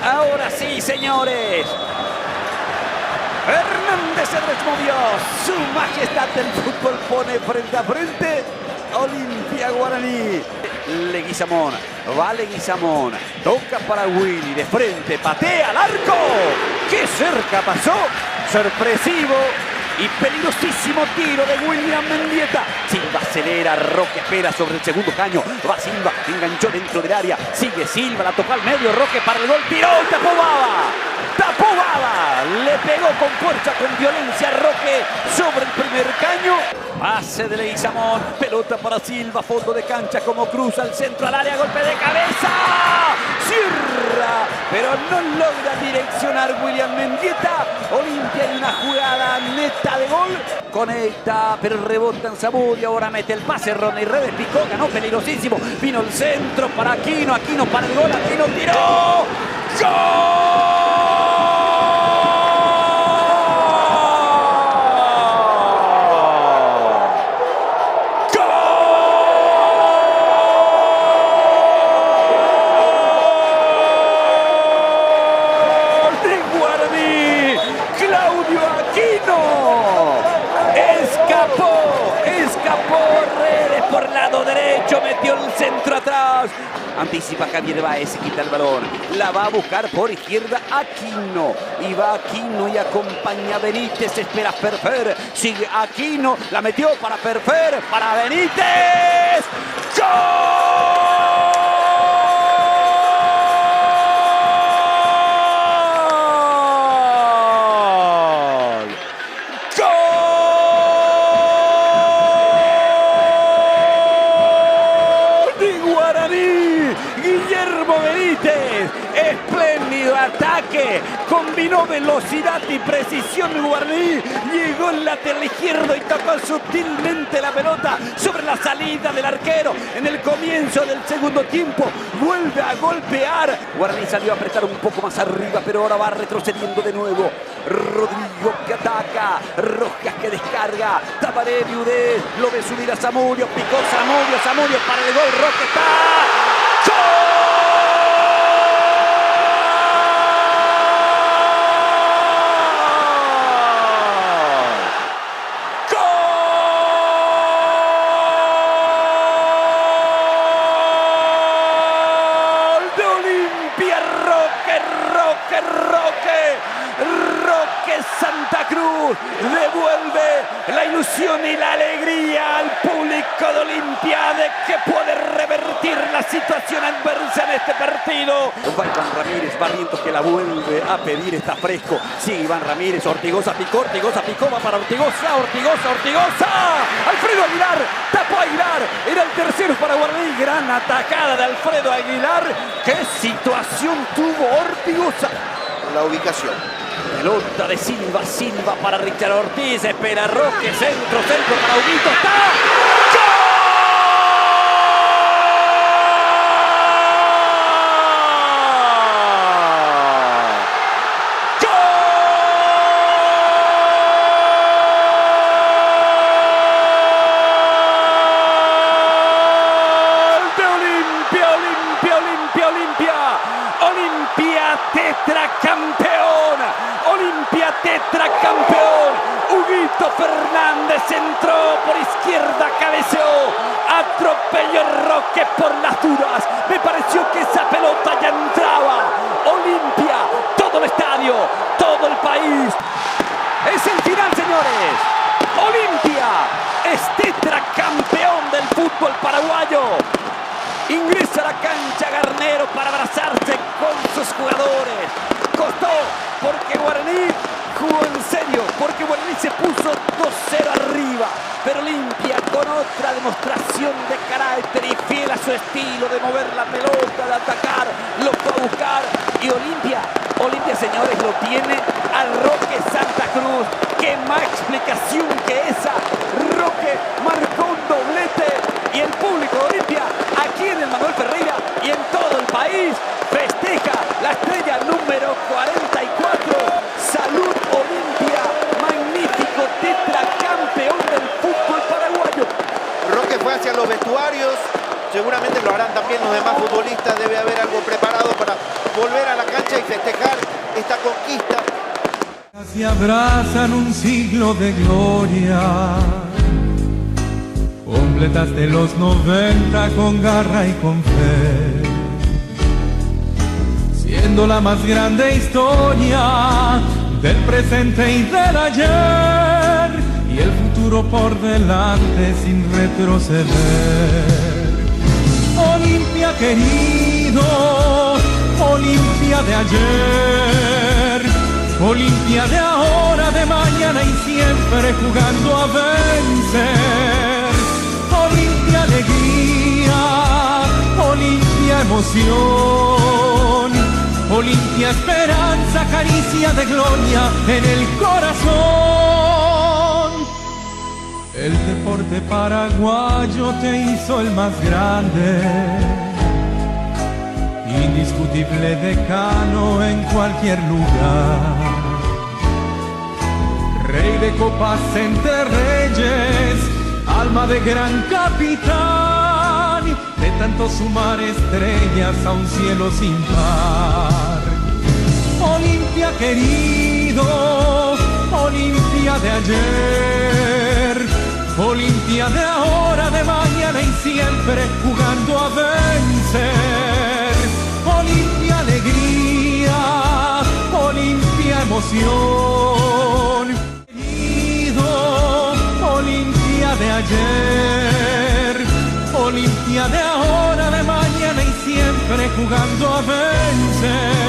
Ahora sí, señores. Hernández se desmovió. Su majestad del fútbol pone frente a frente Olimpia Guaraní. Leguizamón, va Leguizamón, toca para Willy, de frente, patea al arco. ¡Qué cerca pasó! Sorpresivo y peligrosísimo tiro de William Mendieta. Silva acelera, Roque espera sobre el segundo caño. Va Silva, enganchó dentro del área. Sigue Silva, la tocó al medio, Roque para el gol, tiró, tapó Baba. Tapó Baba, le pegó con fuerza, con violencia Roque sobre el primer caño. Pase de Leguizamón, pelota para Silva, fondo de cancha como cruza al centro al área, golpe de cabeza. Cierra, pero no logra direccionar William Mendieta. Olimpia en una jugada neta de gol. Conecta, pero rebota en Zamudio. Ahora mete el pase, Ronnie Redes picó, ganó peligrosísimo. Vino el centro para Aquino, Aquino para el gol, Aquino tiró. ¡Gol! Escapó Redes por lado derecho, metió el centro atrás. Anticipa Javier Báez, se quita el balón. La va a buscar por izquierda Aquino. Y va Aquino y acompaña a Benítez. Espera Ferfer. Sigue Aquino. La metió para Ferfer. Para Benítez. ¡Gol! Guillermo Benítez, espléndido ataque, combinó velocidad y precisión Guaraní, llegó el lateral izquierdo y tocó sutilmente la pelota sobre la salida del arquero. En el comienzo del segundo tiempo vuelve a golpear. Guaraní salió a apretar un poco más arriba, pero ahora va retrocediendo de nuevo. Rodrigo que ataca, Rojas que descarga, Tabaré Viudé, lo ve subir a Zamudio, picó Zamudio para el gol, Roque está. Roque Santa Cruz devuelve la ilusión y la alegría al público de Olimpia de que puede revertir la situación adversa en este partido. Va Iván Ramírez, Barrientos que la vuelve a pedir, está fresco. Sigue Iván Ramírez, Ortigoza picó, va para Ortigoza. Alfredo Aguilar, tapó Aguilar, era el tercero para Guaraní. Gran atacada de Alfredo Aguilar. ¿Qué situación tuvo Ortigoza? La ubicación. Pelota de Silva para Richard Ortiz, espera Roque, centro para Huguito, ¡está! Olimpia tetracampeón. Olimpia tetracampeón. Huguito Fernández entró por izquierda, cabeceó, atropelló el Roque por las duras. Me pareció que esa pelota ya entraba. Olimpia, todo el estadio, todo el país. Es el final, señores. Olimpia es tetracampeón del fútbol paraguayo. Ingresa a la cancha Garnero para abrazarse con sus jugadores. Costó porque Guaraní jugó en serio, porque Guaraní se puso 2-0 arriba. Pero Olimpia con otra demostración de carácter y fiel a su estilo de mover la pelota, de atacar, lo fue a buscar. Y Olimpia, señores, lo tiene al Roque Santa Cruz. ¿Qué más explicación que esa? Roque marcó un doblete y el público de Olimpia, aquí en el Manuel Ferreira y en todo el país, festeja la estrella número 44. Salud Olimpia, magnífico tetracampeón del fútbol paraguayo. Roque fue hacia los vestuarios, seguramente lo harán también los demás futbolistas, debe haber algo preparado para volver a la cancha y festejar esta conquista. Se abrazan un siglo de gloria, completaste los 90 con garra y con fe, siendo la más grande historia del presente y del ayer, y el futuro por delante sin retroceder. Olimpia querido, Olimpia de ayer, Olimpia de ahora, de mañana y siempre jugando a vencer. Olimpia alegría, Olimpia emoción, Olimpia esperanza, caricia de gloria en el corazón. El deporte paraguayo te hizo el más grande, indiscutible decano en cualquier lugar, rey de copas entre reyes, alma de gran capitán, de tanto sumar estrellas a un cielo sin par. Olimpia querido, Olimpia de ayer, Olimpia de ahora, de mañana y siempre jugando a vencer. Olimpia alegría, Olimpia emoción, querido, Olimpia de ayer, Olimpia de ahora, de mañana y siempre jugando a vencer.